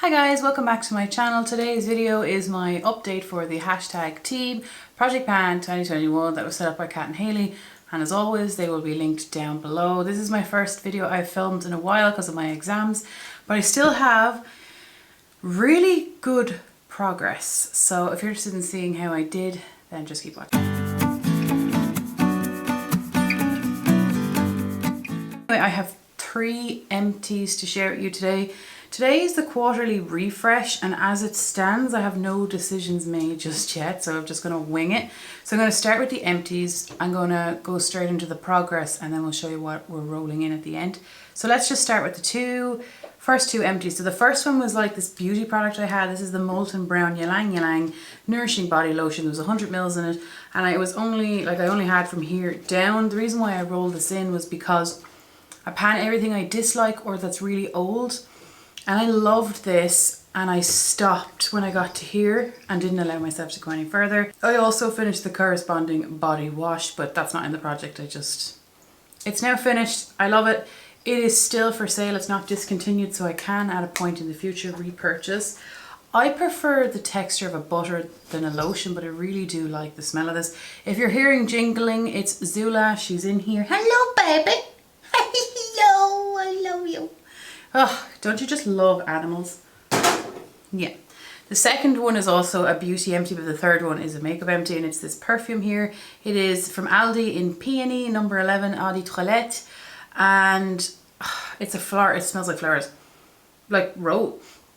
Hi guys, welcome back to my channel. Today's video is my update for the hashtag team Project Pan 2021 that was set up by Kat and Hailey, and as always they will be linked down below. This is my first video I've filmed in a while because of my exams, but I still have really good progress. So if you're interested in seeing how I did, then just keep watching. Anyway, I have 3 empties to share with you today. Today is the quarterly refresh, and as it stands I have no decisions made just yet, so I'm just going to wing it. So I'm going to start with the empties. I'm going to go straight into the progress and then we'll show you what we're rolling in at the end. So let's just start with the first two empties. So the first one was like this beauty product I had. This is the Molton Brown Ylang Nourishing Body Lotion. There was 100 ml in it, and I only had from here down. The reason why I rolled this in was because I pan everything I dislike or that's really old. And I loved this, and I stopped when I got to here and didn't allow myself to go any further. I also finished the corresponding body wash, but that's not in the project. It's now finished. I love it. It is still for sale. It's not discontinued, so I can at a point in the future repurchase. I prefer the texture of a butter than a lotion, but I really do like the smell of this. If you're hearing jingling, it's Zula. She's in here. Hello, baby. Hello, I love you. Oh, don't you just love animals? Yeah. The second one is also a beauty empty, but the third one is a makeup empty, and it's this perfume here. It is from Aldi in Peony, number 11, Eau de Toilette, and it's a flower. It smells like flowers, like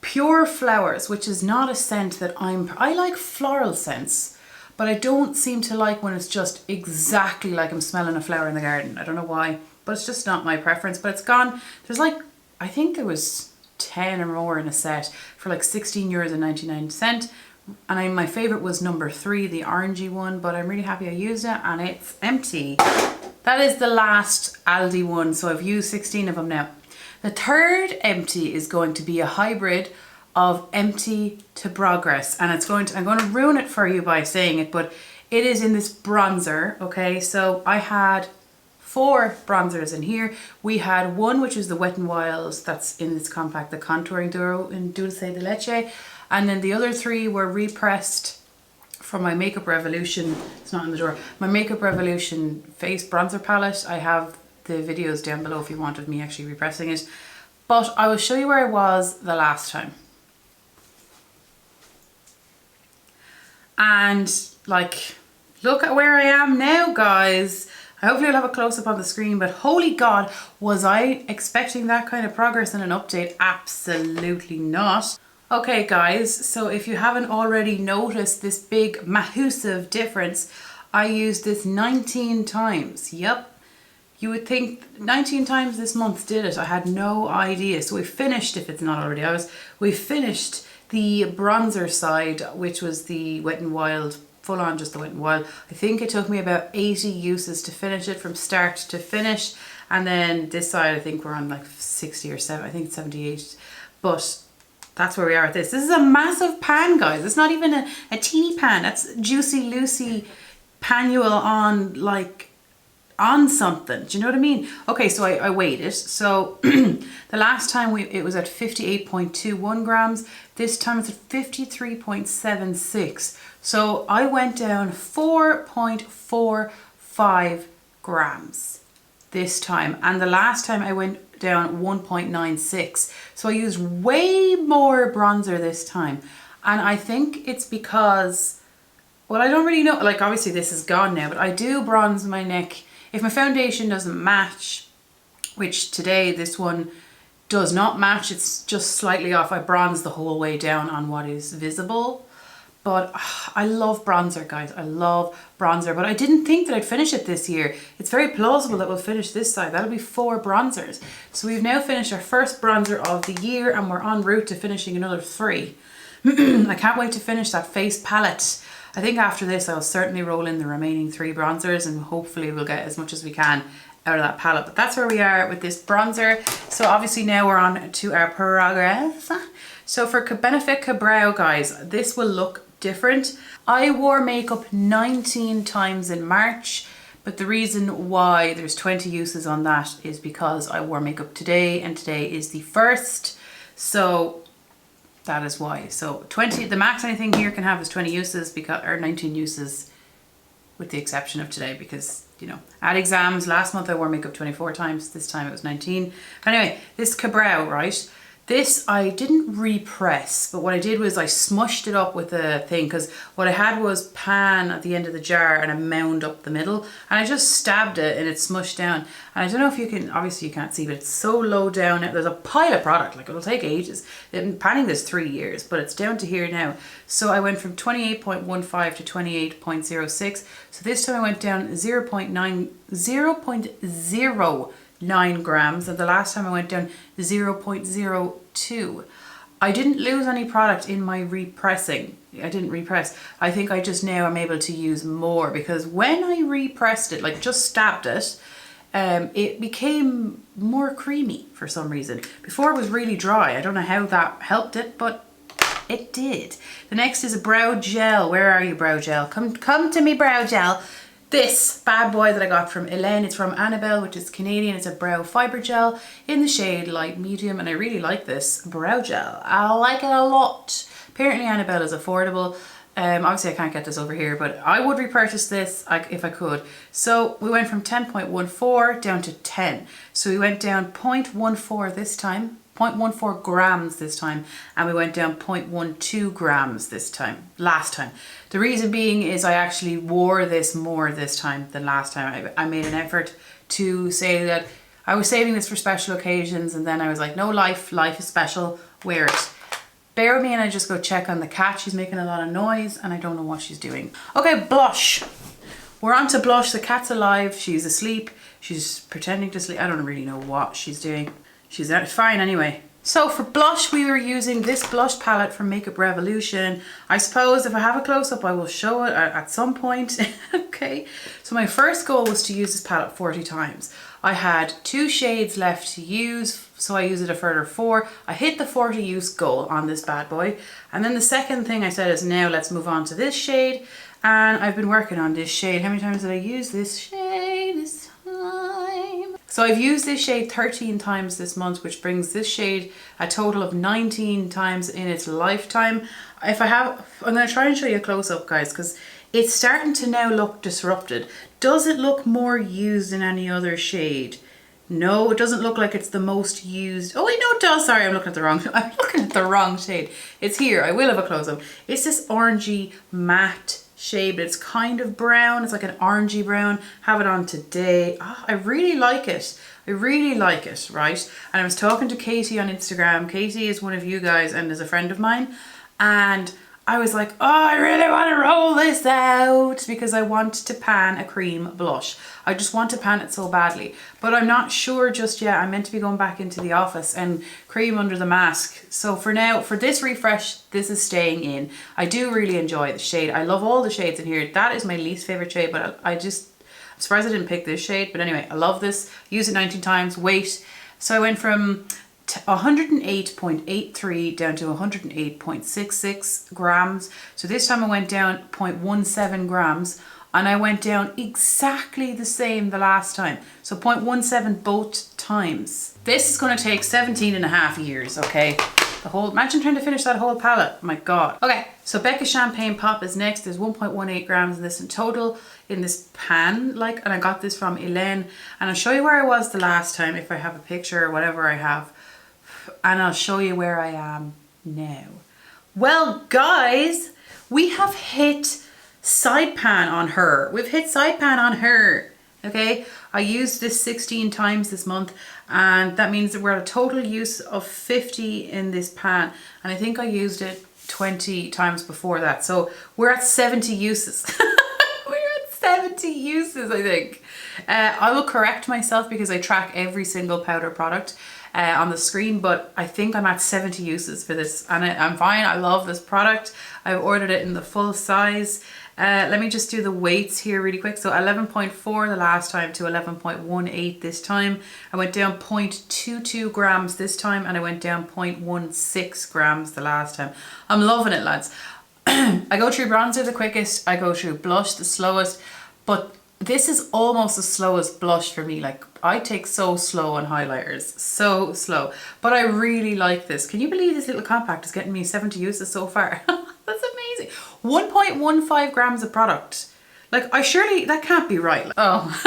pure flowers, which is not a scent that I like floral scents, but I don't seem to like when it's just exactly like I'm smelling a flower in the garden. I don't know why, but it's just not my preference. But it's gone. There's like, I think there was 10 or more in a set for like €16.99, and my favourite was number 3, the orangey one, but I'm really happy I used it, and it's empty. That is the last Aldi one, so I've used 16 of them now. The third empty is going to be a hybrid of empty to progress, and I'm going to ruin it for you by saying it, but it is in this bronzer. Okay, so I had 4 bronzers in here. We had one which is the WetNWild, that's in this compact, the contouring duo in Dulce de Leche, and then the other 3 were repressed from my Makeup Revolution. It's not in the drawer. My Makeup Revolution face bronzer palette. I have the videos down below if you wanted me actually repressing it, but I will show you where I was the last time. And like, look at where I am now, guys. Hopefully I'll have a close-up on the screen, but holy God, was I expecting that kind of progress in an update? Absolutely not. Okay guys, so if you haven't already noticed this big massive difference, I used this 19 times. Yep, you would think 19 times this month did it. I had no idea. So we finished, if it's not already out, we finished the bronzer side, which was the WetNWild, full on just the WetNWild. I think it took me about 80 uses to finish it from start to finish, and then this side I think we're on like 60 or 7, I think it's 78, but that's where we are at this. This is a massive pan, guys. It's not even a teeny pan. That's Juicy Lucy panule on something. Do you know what I mean? Okay, so I weighed it. So the last time it was at 58.21 grams. This time it's at 53.76. So I went down 4.45 grams this time. And the last time I went down 1.96. So I used way more bronzer this time. And I think it's because, well, I don't really know. Like, obviously this is gone now, but I do bronze my neck. If my foundation doesn't match, which today this one does not match, it's just slightly off, I bronze the whole way down on what is visible. But I love bronzer, guys. I love bronzer, but I didn't think that I'd finish it this year. It's very plausible that we'll finish this side. That'll be 4 bronzers. So we've now finished our first bronzer of the year, and we're en route to finishing another 3. I can't wait to finish that face palette. I think after this I'll certainly roll in the remaining 3 bronzers, and hopefully we'll get as much as we can out of that palette. But that's where we are with this bronzer. So obviously now we're on to our progress. So for Benefica Brow, guys, this will look different. I wore makeup 19 times in March, but the reason why there's 20 uses on that is because I wore makeup today, and today is the 1st. So that is why. So 20, the max anything here can have is 20 uses, because, or 19 uses, with the exception of today, because, you know, at exams, last month I wore makeup 24 times, this time it was 19. Anyway, this Cabrow, right? This I didn't repress, but what I did was I smushed it up with a thing, because what I had was pan at the end of the jar and a mound up the middle, and I just stabbed it and it smushed down. And I don't know if you can, obviously you can't see, but it's so low down. There's a pile of product, like it'll take ages. I've been panning this 3 years, but it's down to here now. So I went from 28.15 to 28.06. So this time I went down 0.09 grams, and the last time I went down 0.02. I didn't lose any product in my repressing. I didn't repress. I think I just now am able to use more, because when I repressed it, like just stabbed it, it became more creamy for some reason. Before it was really dry. I don't know how that helped it, but it did. The next is a brow gel. Where are you, brow gel? Come to me, brow gel. This bad boy that I got from Ylang, it's from Annabelle, which is Canadian. It's a brow fibre gel in the shade light medium, and I really like this brow gel. I like it a lot. Apparently Annabelle is affordable. Obviously I can't get this over here, but I would repurchase this if I could. So we went from 10.14 down to 10. So we went down 0.14 this time, 0.14 grams this time, and we went down 0.12 grams this time, last time. The reason being is I actually wore this more this time than last time. I made an effort to say that I was saving this for special occasions, and then I was like, no, life is special, wear it. Bear with me and I just go check on the cat. She's making a lot of noise and I don't know what she's doing. Okay, blush. We're on to blush. The cat's alive. She's asleep. She's pretending to sleep. I don't really know what she's doing. She's fine anyway. So for blush, we were using this blush palette from Makeup Revolution. I suppose if I have a close-up, I will show it at some point. Okay. So my first goal was to use this palette 40 times. I had 2 shades left to use, so I used it a further 4. I hit the 40 use goal on this bad boy. And then the second thing I said is, now let's move on to this shade. And I've been working on this shade. How many times did I use this shade this time? So I've used this shade 13 times this month, which brings this shade a total of 19 times in its lifetime. I'm going to try and show you a close-up, guys, because it's starting to now look disrupted. Does it look more used than any other shade? No, it doesn't look like it's the most used. Oh wait, no it does. Sorry, I'm looking at the wrong shade. It's here. I will have a close-up. It's this orangey matte shade, but it's kind of brown. It's like an orangey brown. Have it on today. I really like it. I really like it, right? And I was talking to Katie on Instagram. Katie is one of you guys and is a friend of mine. And I was like, oh, I really want to roll this out because I want to pan a cream blush. I just want to pan it so badly, but I'm not sure just yet. I'm meant to be going back into the office and cream under the mask. So for now, for this refresh, this is staying in. I do really enjoy the shade. I love all the shades in here. That is my least favorite shade, but I'm surprised I didn't pick this shade. But anyway, I love this. Use it 19 times. Weight. So I went from 108.83 down to 108.66 grams. So this time I went down 0.17 grams, and I went down exactly the same the last time. So 0.17 both times. This is going to take 17.5 years, okay? Imagine trying to finish that whole palette. My God. Okay, so Becca Champage Pop is next. There's 1.18 grams of this in total in this pan, and I got this from Ylang. And I'll show you where I was the last time if I have a picture or whatever I have. And I'll show you where I am now. Well, guys, we have hit side pan on her. We've hit side pan on her. Okay, I used this 16 times this month, and that means that we're at a total use of 50 in this pan. And I think I used it 20 times before that. So we're at 70 uses. We're at 70 uses, I think. I will correct myself because I track every single powder product on the screen, but I think I'm at 70 uses for this, and I'm fine. I love this product. I've ordered it in the full size. Let me just do the weights here really quick. So 11.4 the last time to 11.18 this time. I went down 0.22 grams this time, and I went down 0.16 grams the last time. I'm loving it, lads. I go through bronzer the quickest. I go through blush the slowest, but This is almost as slow as blush for me. Like, I take so slow on highlighters, so slow. But I really like this. Can you believe this little compact is getting me 70 uses so far? That's amazing. 1.15 grams of product. Like, that can't be right. Oh,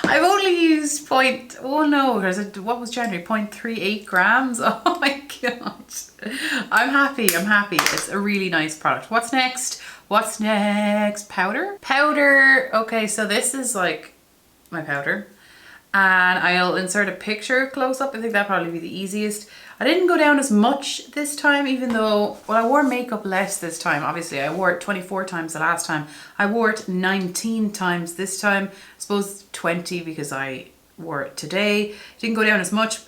I've only used what was January? 0.38 grams. Oh my gosh. I'm happy. It's a really nice product. What's next? Powder? Powder. Okay, so this is like my powder. And I'll insert a picture close up. I think that'll probably be the easiest. I didn't go down as much this time, even though, well, I wore makeup less this time. Obviously, I wore it 24 times the last time. I wore it 19 times this time. I suppose 20 because I wore it today. Didn't go down as much.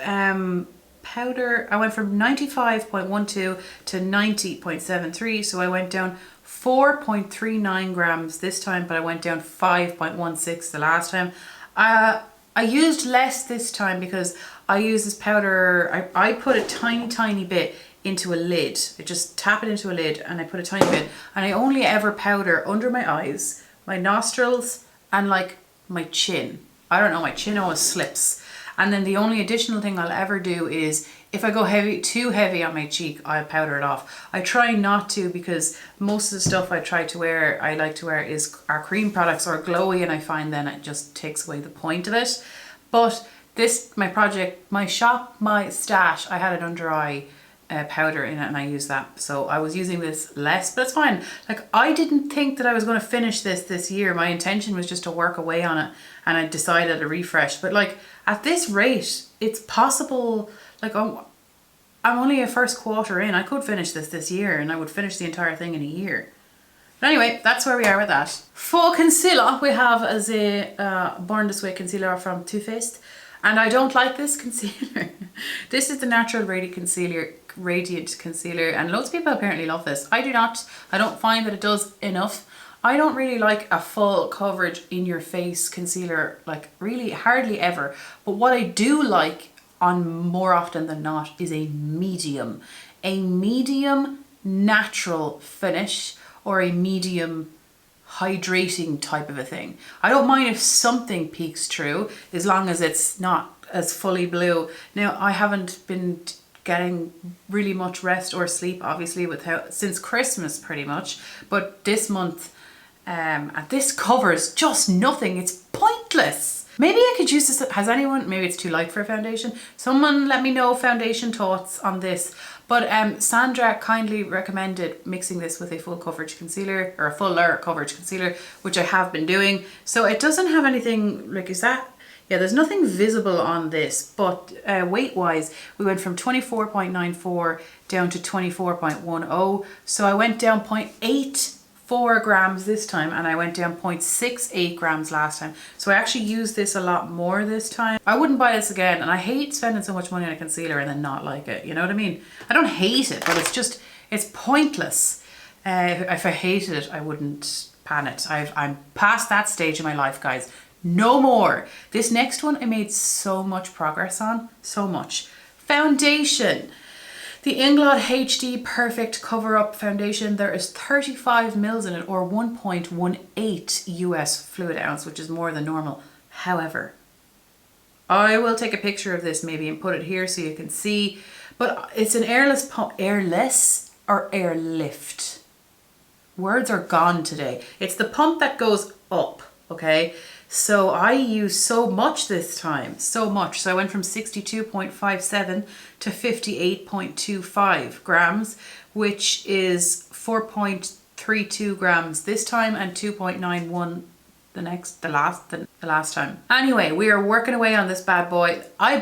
Powder, I went from 95.12 to 90.73. So I went down 4.39 grams this time, but I went down 5.16 the last time. I used less this time because I use this powder, I put a tiny bit into a lid. I just tap it into a lid and I put a tiny bit, and I only ever powder under my eyes, my nostrils, and like my chin. I don't know, my chin always slips. And then the only additional thing I'll ever do is if I go too heavy on my cheek, I'll powder it off. I try not to, because most of the stuff I like to wear are cream products or glowy, and I find then it just takes away the point of it. But this, my stash, I had an under eye powder in it and I used that. So I was using this less, but it's fine. Like, I didn't think that I was going to finish this year. My intention was just to work away on it, and I decided to refresh. But like, at this rate, it's possible. Like, I'm only a first quarter in. I could finish this year, and I would finish the entire thing in a year. But anyway, that's where we are with that. For concealer, we have a Born This Way concealer from Too Faced. And I don't like this concealer. This is the Natural Radiant Concealer, and loads of people apparently love this. I do not. I don't find that it does enough. I don't really like a full coverage in your face concealer, like really hardly ever. But what I do like on more often than not is a medium natural finish, or a medium hydrating type of a thing. I don't mind if something peeks through, as long as it's not as fully blue. Now, I haven't been getting really much rest or sleep, obviously, since Christmas pretty much, but this month, and this covers just nothing. It's pointless. Maybe I could use this. Maybe it's too light for a foundation. Someone let me know foundation thoughts on this. But Sandra kindly recommended mixing this with a full coverage concealer, or a fuller coverage concealer, which I have been doing. So it doesn't have anything, like, there's nothing visible on this, but weight wise, we went from 24.94 down to 24.10. So I went down 0.84 grams this time, and I went down 0.68 grams last time. So I actually used this a lot more this time. I wouldn't buy this again, and I hate spending so much money on a concealer and then not like it. You know what I mean? I don't hate it, but it's pointless. If I hated it, I wouldn't pan it. I'm past that stage in my life, guys. No more. This next one I made so much progress on. So much. Foundation. The Inglot HD Perfect Cover Up Foundation. There is 35 mils in it, or 1.18 US fluid ounce, which is more than normal. However, I will take a picture of this maybe and put it here so you can see. But it's an airless pump. Airless or airlift? Words are gone today. It's the pump that goes up, okay? So I used so much this time, so much. So I went from 62.57 to 58.25 grams, which is 4.32 grams this time and 2.91 the last time. Anyway, we are working away on this bad boy. I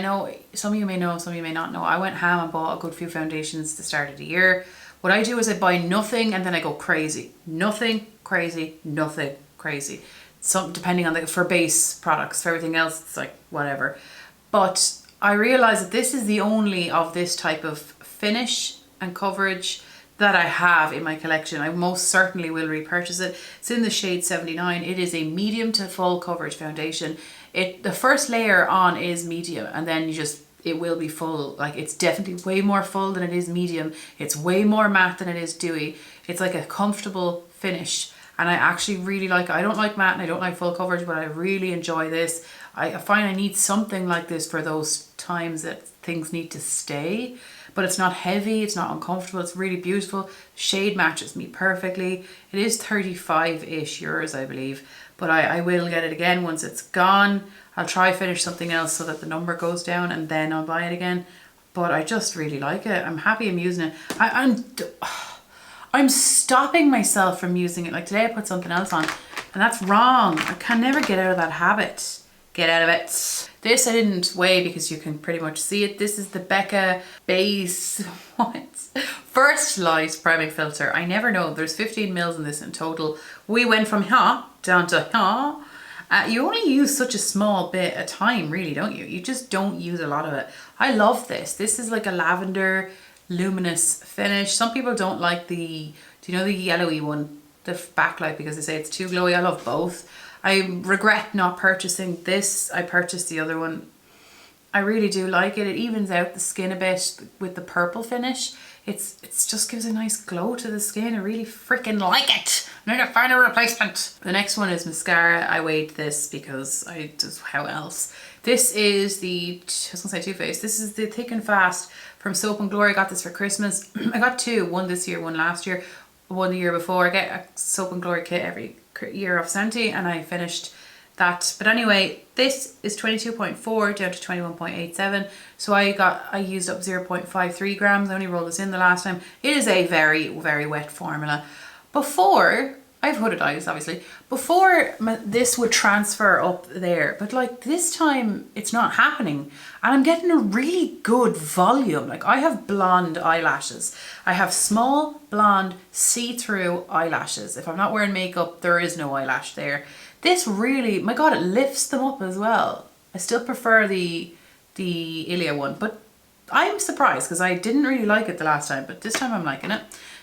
know some of you may know, some of you may not know, I went ham and bought a good few foundations at the start of the year. What I do is I buy nothing and then I go crazy. Nothing crazy, nothing crazy. Some, depending on for base products. For everything else, it's like whatever. But I realized that this is the only of this type of finish and coverage that I have in my collection. I most certainly will repurchase it. It's in the shade 79. It is a medium to full coverage foundation. The first layer on is medium, and then it will be full. Like, it's definitely way more full than it is medium. It's way more matte than it is dewy. It's like a comfortable finish. and I actually really like it. I don't like matte and I don't like full coverage, but I really enjoy this. I find I need something like this for those times that things need to stay, but it's not heavy, it's not uncomfortable, it's really beautiful. Shade matches me perfectly. It is 35-ish euros, I believe, but I will get it again once it's gone. I'll try finish something else so that the number goes down and then I'll buy it again. But I just really like it. I'm happy I'm using it. I'm stopping myself from using it. Like today I put something else on and that's wrong. I can never get out of that habit. Get out of it. This I didn't weigh because you can pretty much see it. This is the Becca Base First Light Priming Filter. I never know. There's 15 mils in this in total. We went from down to you only use such a small bit at a time, really, don't you? You just don't use a lot of it. I love this. This is like a lavender luminous finish. Some people don't like the, do you know the yellowy one, the backlight, because they say it's too glowy. I love both. I regret not purchasing this. I purchased the other one. I really do like it. It evens out the skin a bit with the purple finish. It's just gives a nice glow to the skin. I really freaking like it. I'm gonna find a replacement. The next one is mascara. I weighed this because I just, how else? This is the, I was gonna say Too Faced. This is the Thick and Fast from Soap and Glory. I got this for Christmas. I got two, one this year, one last year, one the year before. I get a Soap and Glory kit every year off Senti and I finished that. But anyway, this is 22.4 down to 21.87. So I used up 0.53 grams. I only rolled this in the last time. It is a very, very wet formula. Before, I have hooded eyes obviously, before this would transfer up there, but like this time it's not happening and I'm getting a really good volume. Like I have blonde eyelashes. I have small blonde see-through eyelashes. If I'm not wearing makeup, there is no eyelash there. This really, my God, it lifts them up as well. I still prefer the Ilia one, but I'm surprised because I didn't really like it the last time, but this time I'm liking it.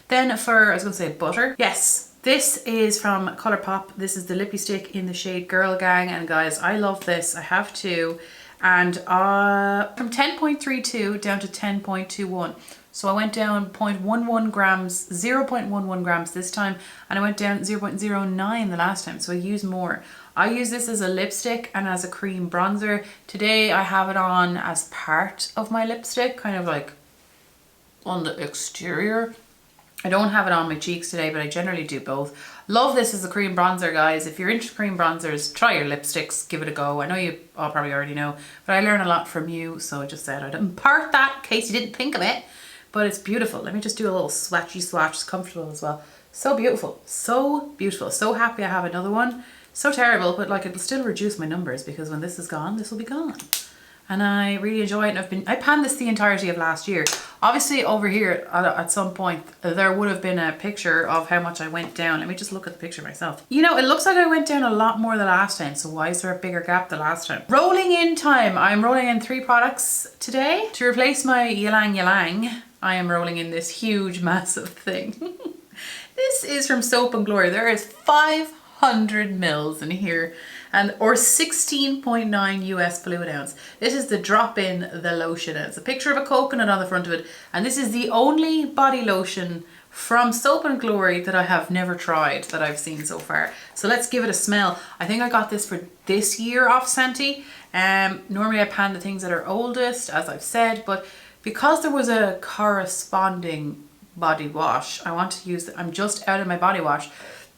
Then for, I was gonna say butter. Yes, this is from Colourpop. This is the lippy stick in the shade Girl Gang. And guys, I love this. I have two. And from 10.32 down to 10.21. So I went down 0.11 grams, 0.11 grams this time, and I went down 0.09 the last time, so I used more. I use this as a lipstick and as a cream bronzer. Today I have it on as part of my lipstick, kind of like on the exterior. I don't have it on my cheeks today, but I generally do both. Love this as a cream bronzer, guys. If you're into cream bronzers, try your lipsticks, give it a go. I know you all probably already know, but I learn a lot from you, so I just said I'd impart that in case you didn't think of it. But it's beautiful. Let me just do a little swatchy swatch. It's comfortable as well. So beautiful. So beautiful. So happy I have another one. So terrible, but like it'll still reduce my numbers because when this is gone, this will be gone. And I really enjoy it. And I panned this the entirety of last year. Obviously over here at some point, there would have been a picture of how much I went down. Let me just look at the picture myself. You know, it looks like I went down a lot more the last time. So why is there a bigger gap the last time? Rolling in time. I'm rolling in 3 products today. To replace my Ylang, I am rolling in this huge, massive thing. This is from Soap and Glory. There is 500 mils in here, or 16.9 US fluid ounce. This is the drop-in the lotion. It's a picture of a coconut on the front of it, and this is the only body lotion from Soap and Glory that I have never tried that I've seen so far. So let's give it a smell. I think I got this for this year off Senti. Normally I pan the things that are oldest, as I've said, but because there was a corresponding body wash, I want to use I'm just out of my body wash,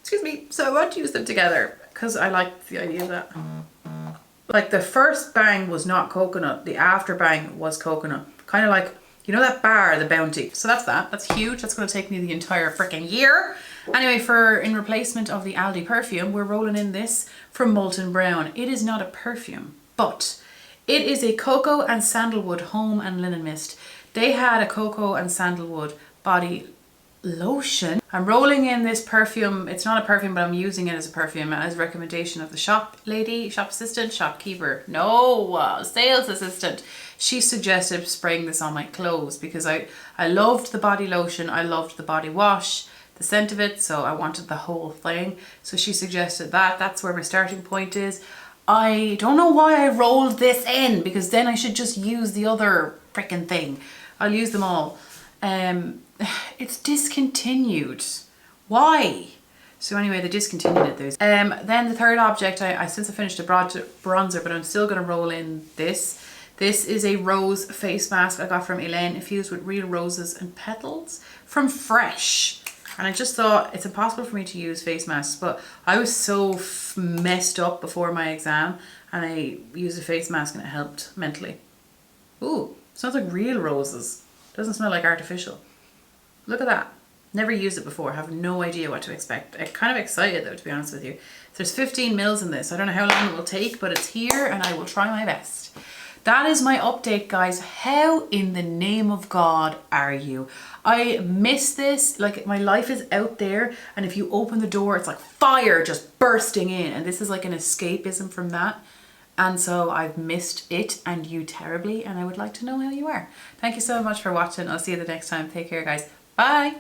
excuse me, so I want to use them together because I like the idea of that. Like the first bang was not coconut, the after bang was coconut. Kind of like, you know that bar, the Bounty. So that's huge. That's going to take me the entire freaking year. Anyway, in replacement of the Aldi perfume, we're rolling in this from Molton Brown. It is not a perfume, but it is a cocoa and sandalwood home and linen mist. They had a cocoa and sandalwood body lotion. I'm rolling in this perfume. It's not a perfume, but I'm using it as a perfume as a recommendation of the shop lady, shop assistant, shopkeeper. No, sales assistant. She suggested spraying this on my clothes because I loved the body lotion. I loved the body wash, the scent of it. So I wanted the whole thing. So she suggested that. That's where my starting point is. I don't know why I rolled this in because then I should just use the other freaking thing. I'll use them all. It's discontinued. Why? So anyway, they discontinued it. Those. Then the third object, I since I finished a bronzer, but I'm still going to roll in this. This is a rose face mask I got from Ylang, infused with real roses and petals from Fresh. And I just thought it's impossible for me to use face masks, but I was so messed up before my exam and I used a face mask and it helped mentally. Ooh, smells like real roses. Doesn't smell like artificial. Look at that. Never used it before. Have no idea what to expect. I'm kind of excited though, to be honest with you. There's 15 mils in this. I don't know how long it will take, but it's here and I will try my best. That is my update, guys. How in the name of God are you? I miss this. Like, my life is out there, and if you open the door, it's like fire just bursting in, and this is like an escapism from that. And so I've missed it and you terribly, and I would like to know how you are. Thank you so much for watching. I'll see you the next time. Take care, guys. Bye.